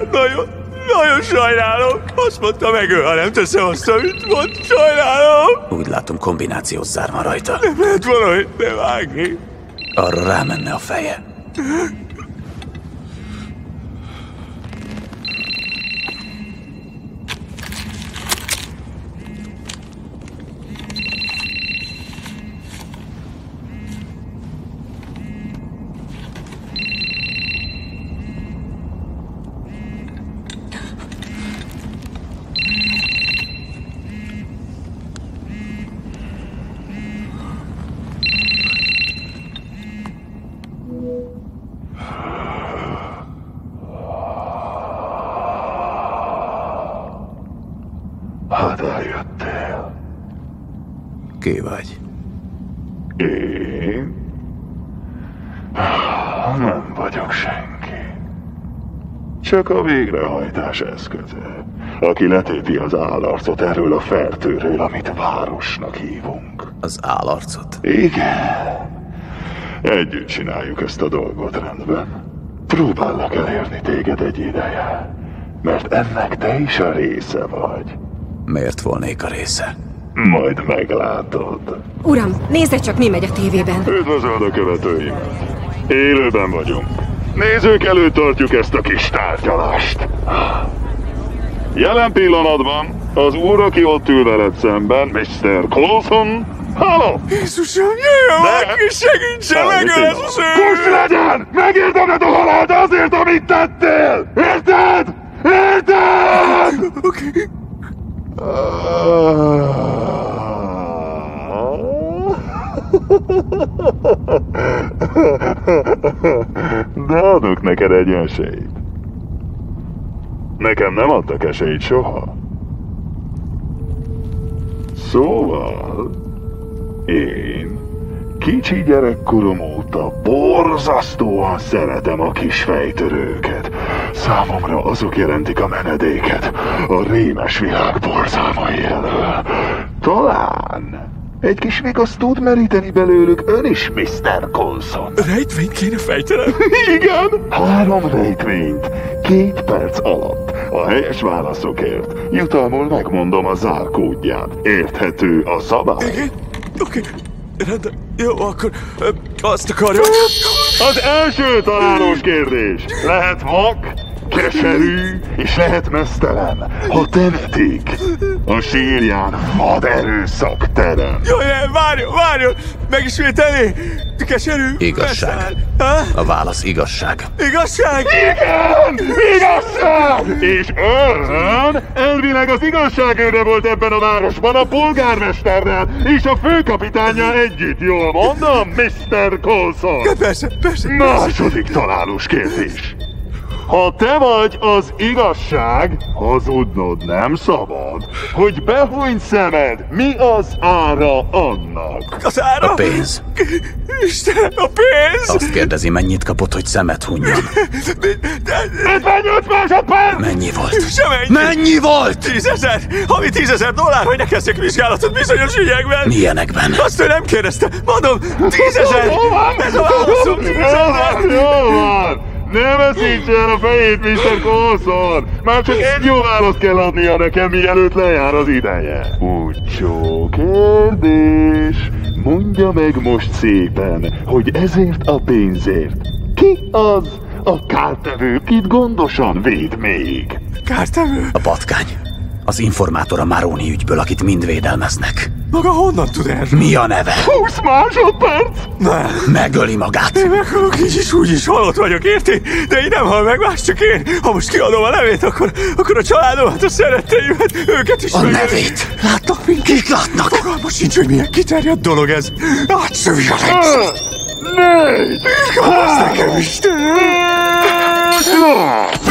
Nagyon sajnálom. Azt mondta, megöl, ha nem teszem azt, amit mond. Sajnálom. Úgy látom, kombinációs zár van rajta. Nem lehet valahogy bevágni. Arra rámenne a feje. Hát eljöttél. Ki vagy? Én? Nem vagyok senki. Csak a végrehajtás eszköze, aki letépi az állarcot erről a fertőről, amit városnak hívunk. Az állarcot? Igen. Együtt csináljuk ezt a dolgot, rendben. Próbállak elérni téged egy ideje, mert ennek te is a része vagy. Miért volnék a része? Majd meglátod. Uram, nézze csak, mi megy a tévében. Üdvözöld a követőimet. Élőben vagyunk. Nézők előtt tartjuk ezt a kis tárgyalást. Jelen pillanatban az úr, aki ott ül veled szemben, Mr. Coulson. Halló! Jézusom, jöjjön valaki, segítsen, megöl ez a szőr! Kus legyen! Megérdemled a halált azért, amit tettél! Érted? Érted? Oké. De adok neked egy esélyt. Nekem nem adtak esélyt soha. Szóval én kicsi gyerekkorom óta borzasztóan szeretem a kis fejtörőket. Számomra azok jelentik a menedéket a rémes világ borzalmai elől. Talán egy kis vigaszt tud meríteni belőlük ön is, Mr. Coulson. Rejtvényt kéne fejtenem? Igen! 3 rejtvényt 2 perc alatt. A helyes válaszokért jutalmul megmondom a zárkódját. Érthető a szabály? Igen? Oké. Rendben. Jó, akkor azt akarja. Az első találós kérdés. Lehet vak, keserű és lehet meztelen. Ha temetik, a sírján vad erőszak terem. Jó, várjon! Megismételni! Keserű? Igazság. A válasz igazság. Igazság? Igen! Igazság! És ön elvileg az igazságőre volt ebben a városban a polgármesterrel és a főkapitánnyal együtt, jól mondom, Mr. Coulson? Persze. Második találós kérdés. Ha te vagy az igazság, hazudnod nem szabad. Hogy behúny szemed, mi az ára annak? Az ára? A pénz. Istenem, a pénz! Azt kérdezi, mennyit kapott, hogy szemet hunjon. 58 másodperc! Mennyi volt? Semennyi! Mennyi volt? 10 000! Havi 10 000 dollár, hogy ne kezdjek vizsgálatot bizonyos ügyekben! Milyenekben? Azt ő nem kérdezte! Mondom, 10 000! Ez a válaszom! 10 000! Jó van! Ne veszítse el a fejét, Mr. Coulson! Már csak egy jó választ kell adnia nekem, mielőtt lejár az ideje. Utcsó kérdés. Mondja meg most szépen, hogy ezért a pénzért ki az a kártevő, kit gondosan véd még? Kártevő? A patkány. Az informátor a Maroney ügyből, akit mind védelmeznek. Maga honnan tud erről? Mi a neve? 20 másodperc! Nem. Megöli magát. Én meghalok, így is úgy is halott vagyok, érti? De így nem hal meg más, csak én. Ha most kiadom a nevét, akkor a családomat, a szeretteimet, őket is A megöli. nevét? Látnak minket? Kik látnak? Fogalmas sincs, hogy milyen kiterjedt dolog ez. Átszűjjön! 4! Irgalmaz nekem, Istenem! 5!